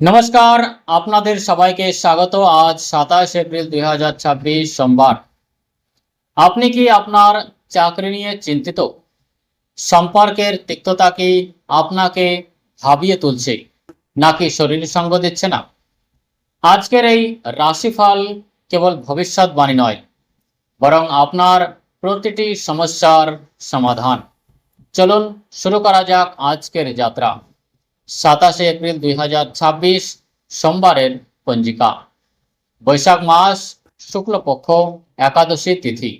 নমস্কার, আপনাদের সবাইকে স্বাগত। আজ 27 এপ্রিল 2026 সোমবার। আপনি কি আপনার চাকরি নিয়ে চিন্তিত? সম্পর্কের তিক্ততা কি আপনাকে ভাবিয়ে তুলছে, নাকি শরীর সঙ্গ দিচ্ছে না? আজকের এই রাশিফল কেবল ভবিষ্যৎবাণী নয়, বরং আপনার প্রতিটি সমস্যার সমাধান। চলুন শুরু করা যাক আজকের যাত্রা। 27 এপ্রিল 2026 সোমবারের পঞ্জিকা। বৈশাখ মাস, শুক্লপক্ষ, একাদশী তিথি।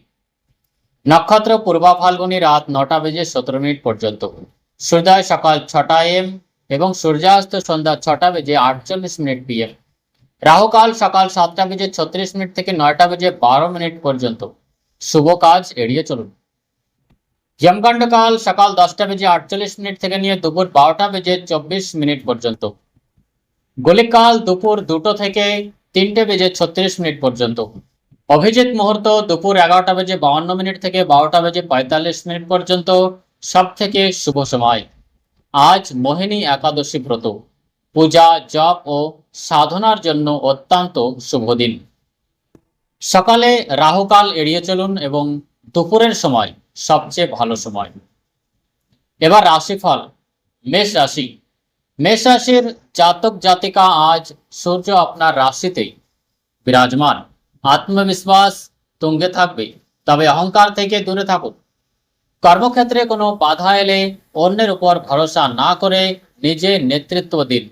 নক্ষত্র পূর্বা ফাল্গুনী রাত 9টা বেজে 17 মিনিট পর্যন্ত। সূর্যোদয় সকাল 6টা AM এবং সূর্যাস্ত সন্ধ্যা 6টা বেজে 48 মিনিট PM। রাহুকাল সকাল 7টা বেজে 36 মিনিট থেকে 9টা বেজে 12 মিনিট পর্যন্ত। শুভ কাজ এড়িয়ে চলুন। যমগণ্ডকাল সকাল 10টা বেজে 48 মিনিট থেকে নিয়ে দুপুর 12টা বেজে 24 মিনিট পর্যন্ত। গলিকাল দুপুর 2টো থেকে 3টে বেজে 36 মিনিট পর্যন্ত। অভিজিৎ মুহূর্ত দুপুর 11টা বেজে 52 মিনিট থেকে 12টা বেজে 45 মিনিট পর্যন্ত। সব থেকে শুভ সময় আজ মোহিনী একাদশী ব্রত। পূজা, জপ ও সাধনার জন্য অত্যন্ত শুভ দিন। সকালে রাহুকাল এড়িয়ে চলুন এবং দুপুরের সময় সবচেয়ে ভালো সময়। এবার রাশিফল। মেষ রাশি। মেষ রাশির জাতক জাতিকা, আজ সূর্য আপনার রাশিতে বিরাজমান। আত্মবিশ্বাস তুঙ্গে থাকবে, তবে অহংকার থেকে দূরে থাকুন। কর্মক্ষেত্রে কোনো বাধা এলে অন্যের উপর ভরসা না করে নিজে নেতৃত্ব দিন।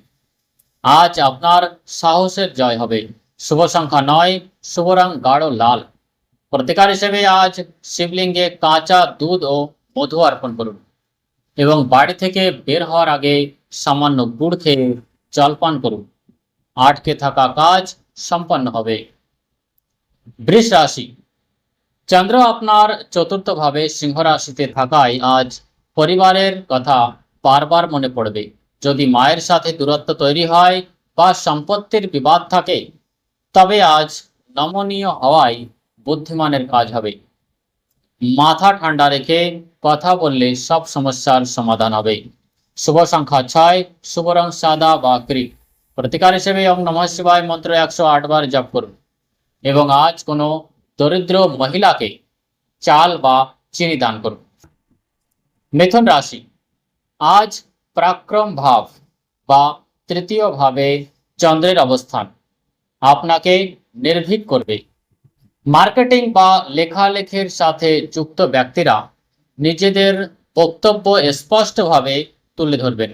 আজ আপনার সাহসের জয় হবে। শুভ সংখ্যা 9, শুভ রং গাঢ় লাল। প্রতিকার হিসেবে আজ শিবলিঙ্গে কাঁচা দুধ ও মধু অর্পণ করুন এবং বাড়ি থেকে বের হওয়ার আগে সামান্য গুড় খেয়ে জলপান করুন। আটকে থাকা কাজ সম্পন্ন হবে। বৃষ রাশি। চন্দ্র আপনার চতুর্থ ভাবে সিংহ রাশিতে থাকায় আজ পরিবারের কথা বারবার মনে পড়বে। যদি মায়ের সাথে দূরত্ব তৈরি হয় বা সম্পত্তির বিবাদ থাকে, তবে আজ নমনীয় হওয়ায় বুদ্ধিমানের কাজ হবে। মাথা ঠান্ডা রেখে কথা বললে সব সমস্যার সমাধান হবে। শুভ সংখ্যা 6, শুভ রং সাদা বা ক্রিম। প্রতিকার হিসেবে ওম নমঃ শিবায় মন্ত্র 108 বার জপ করুন এবং আজ কোনো দরিদ্র মহিলাকে চাল বা চিনি দান করুন। মিথুন রাশি। আজ পরাক্রম ভাব বা তৃতীয় ভাবে চন্দ্রের অবস্থান আপনাকে নির্ভীক করবে। মার্কেটিং বা লেখালেখির সাথে যুক্ত ব্যক্তিরা নিজেদের বক্তব্য স্পষ্টভাবে তুলে ধরবেন।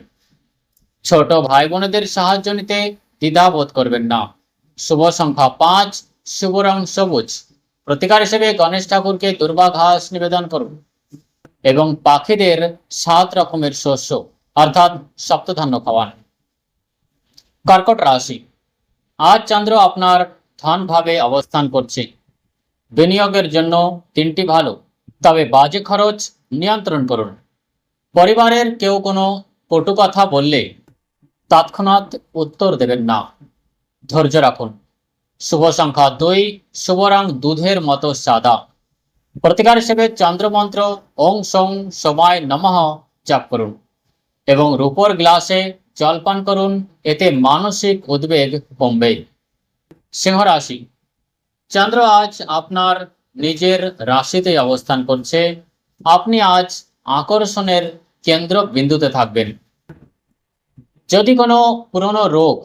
ছোট ভাই বোনেদের সাহায্য নিতে দ্বিধাবোধ করবেন না। শুভ সংখ্যা 5, শুভ রং সবুজ। প্রতিকার হিসেবে গণেশ ঠাকুরকে দুর্বা ঘাস নিবেদন করুন এবং পাখিদের 7 রকমের শস্য অর্থাৎ সপ্তধান্য খাওয়ান। কর্কট রাশি। আজ চন্দ্র আপনার ধন ভাবে অবস্থান করছে। বিনিয়োগের জন্য দিনটি ভালো, তবে বাজে খরচ নিয়ন্ত্রণ করুন। পরিবারের কেউ কোনো কটু কথা বললে তৎক্ষণাৎ উত্তর দেবেন না। ধৈর্য রাখুন। শুভ সংখ্যা 2, শুভ রং দুধের মতো সাদা। প্রতিকার হিসেবে চন্দ্রমন্ত্র ওং সং সবাই নমঃ জপ করুন এবং রূপোর গ্লাসে জলপান করুন। এতে মানসিক উদ্বেগ কমবে। সিংহ রাশি। চন্দ্র আজ আপনার নিজের রাশিতে অবস্থান করছে। আপনি আজ আকর্ষণের কেন্দ্র বিন্দুতে থাকবেন। যদি কোনো পুরনো রোগ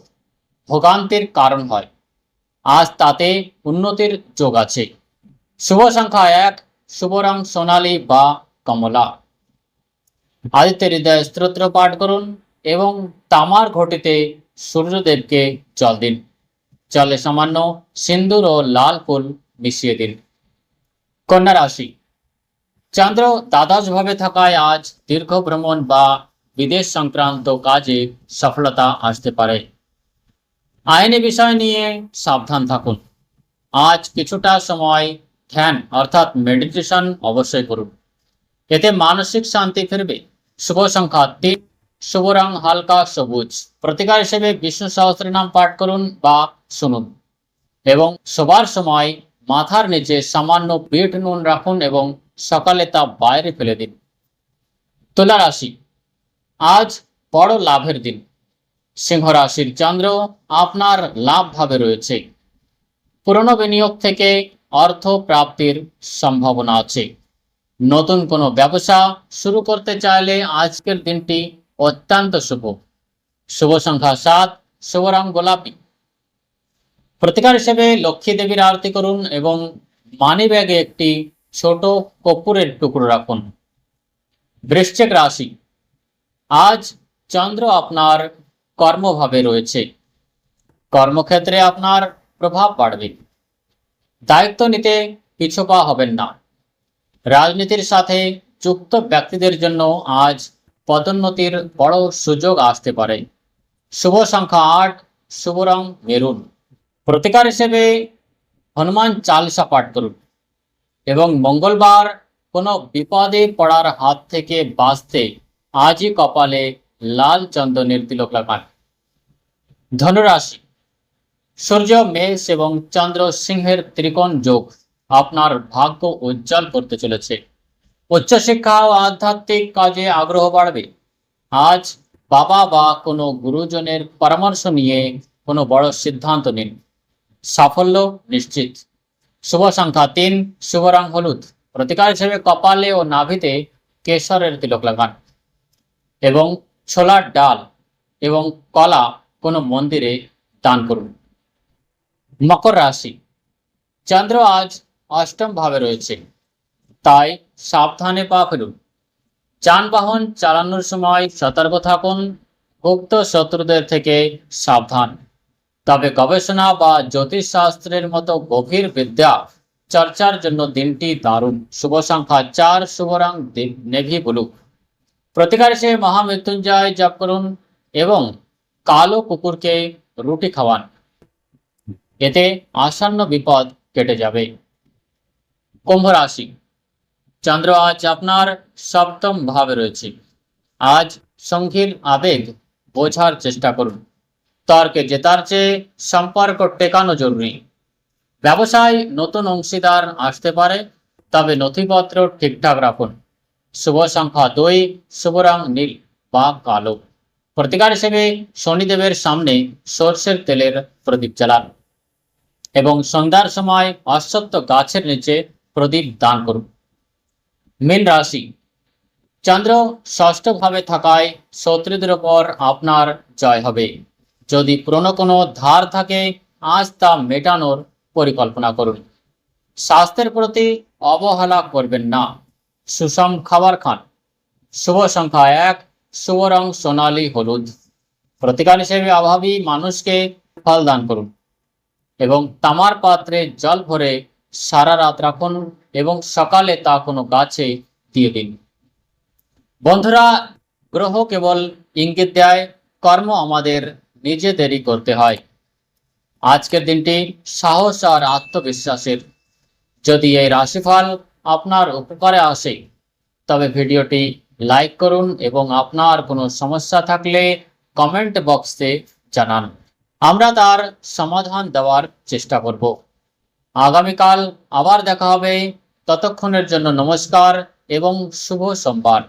ভোগান্তির কারণ হয়, আজ তাতে উন্নতির যোগ আছে। শুভ সংখ্যা 1, শুভ রং সোনালী বা কমলা। আদিত্য হৃদয় স্তোত্র পাঠ করুন এবং তামার ঘটিতে সূর্যদেবকে জল দিন। জলে সামান্য সিন্দুর ও লাল ফুল মিশিয়ে দিন। কন্যা রাশি। চন্দ্র দ্বাদশ ভাবে থাকায় আজ দীর্ঘ ভ্রমণ বা বিদেশ সংক্রান্ত কাজে সফলতা আসতে পারে। আইনি বিষয় নিয়ে সাবধান থাকুন। আজ কিছুটা সময় ধ্যান অর্থাৎ মেডিটেশন অবশ্যই করুন, এতে মানসিক শান্তি ফিরবে। শুভ সংখ্যা 3, শুভ রং হালকা সবুজ। প্রতিকার হিসেবে বিষ্ণু সহস্রনাম পাঠ করুন বা শুনুন এবং শোবার সময় মাথার নিচে সামান্য বিট নুন রাখুন এবং সকালে তা বাইরে ফেলে দিন। তুলা রাশি। আজ বড় লাভের দিন। সিংহ রাশির চন্দ্র আপনার লাভ ভাবে রয়েছে। পুরনো বিনিয়োগ থেকে অর্থ প্রাপ্তির সম্ভাবনা আছে। নতুন কোনো ব্যবসা শুরু করতে চাইলে আজকের দিনটি অত্যন্ত শুভ। শুভ সংখ্যা 7, শুভ রং গোলাপি। প্রতিকার হিসেবে লক্ষ্মী দেবীর আরতি করুন এবং মানি ব্যাগে একটি ছোট কর্পূরের টুকরো রাখুন। বৃশ্চিক রাশি, আজ চন্দ্র আপনার কর্মভাবে রয়েছে। কর্মক্ষেত্রে আপনার প্রভাব বাড়বে। দায়িত্ব নিতে পিছপা হবেন না। রাজনীতির সাথে যুক্ত ব্যক্তিদের জন্য আজ পদোন্নতির বড় সুযোগ আসতে পারে। শুভ সংখ্যা 8, শুভ রং মেরুন। প্রতিকার হিসেবে হনুমান চালিসা পাঠ করুন এবং মঙ্গলবার কোনো বিপদে পড়ার হাত থেকে বাঁচতে আজই কপালে লাল চন্দনের তিলক লাগান। ধনুরাশি, সূর্য মেষ এবং চন্দ্র সিংহের ত্রিকোণ যোগ আপনার ভাগ্য উজ্জ্বল করতে চলেছে। উচ্চশিক্ষা ও আধ্যাত্মিক কাজে আগ্রহ বাড়বে। আজ বাবা বা কোনো গুরুজনের পরামর্শ নিয়ে কোনো বড় সিদ্ধান্ত নিন। সাফল্য নিশ্চিত। শুভ সংখ্যা 3, শুভ রং হলুদ। প্রতিকার হিসেবে কপালে ও নাভিতে কেশরের তিলক লাগান এবং ছোলার ডাল এবং কলা কোনো মন্দিরে দান করুন। মকর রাশি, চন্দ্র আজ অষ্টম ভাবে রয়েছে, তাই সাবধানে পা ফেলুন। যানবাহন চালানোর সময় সতর্ক থাকুন। গুপ্ত শত্রুদের থেকে সাবধান। তবে গবেষণা বা জ্যোতিষশাস্ত্রের মতো গভীর বিদ্যা চর্চার জন্য দিনটি দারুণ। শুভ সংখ্যা 4, শুভ রং নেভি ব্লু। প্রতিকার হিসেবে মহামৃত্যুঞ্জয় জপ করুন এবং কালো কুকুরকে রুটি খাওয়ান। এতে আসন্ন বিপদ কেটে যাবে। কুম্ভ রাশি, চন্দ্র আজ আপনার সপ্তম ভাবে রয়েছে। আজ সঙ্গীর আবেগ বোঝার চেষ্টা করুন। তর্কে জেতার চেয়ে সম্পর্ক টেকানো জরুরি। ব্যবসায় নতুন অংশীদার আসতে পারে, তবে নথিপত্র ঠিকঠাক রাখুন। শুভ সংখ্যা 2, শুভ রং নীল বা কালো। প্রতিকার হিসেবে শনিদেবের সামনে সর্ষের তেলের প্রদীপ জ্বালান এবং সন্ধ্যার সময় অশ্বত্থ গাছের নিচে প্রদীপ দান করুন। মীন রাশি, চন্দ্র ষষ্ঠ ভাবে থাকায় শত্রুদের ওপর আপনার জয় হবে। যদি পুরনো কোনো ধার থাকে আজ তা মেটানোর পরিকল্পনা করুন। স্বাস্থ্যের প্রতি অবহেলা করবেন না। সুষম খাবার খান। শুভ সংখ্যা 1, শুভ রং সোনালী হলুদ। প্রতিকার হিসেবে অভাবী মানুষকে ফল দান করুন এবং তামার পাত্রে জল ভরে সারা রাত রাখুন এবং সকালে তা কোনো গাছে দিয়ে দিন। বন্ধুরা, গ্রহ কেবল ইঙ্গিত দেয়, কর্ম আমাদের নিজেদেরই করতে হয়। আজকের দিনটি সাহস আর আত্মবিশ্বাসের। যদি এই রাশিফল আপনার উপকারে আসে তবে ভিডিওটি লাইক করুন এবং আপনার কোনো সমস্যা থাকলে কমেন্ট বক্সে জানান। আমরা তার সমাধান দেওয়ার চেষ্টা করব। আগামীকাল আবার দেখা হবে। ততক্ষণের জন্য নমস্কার এবং শুভ সোমবার।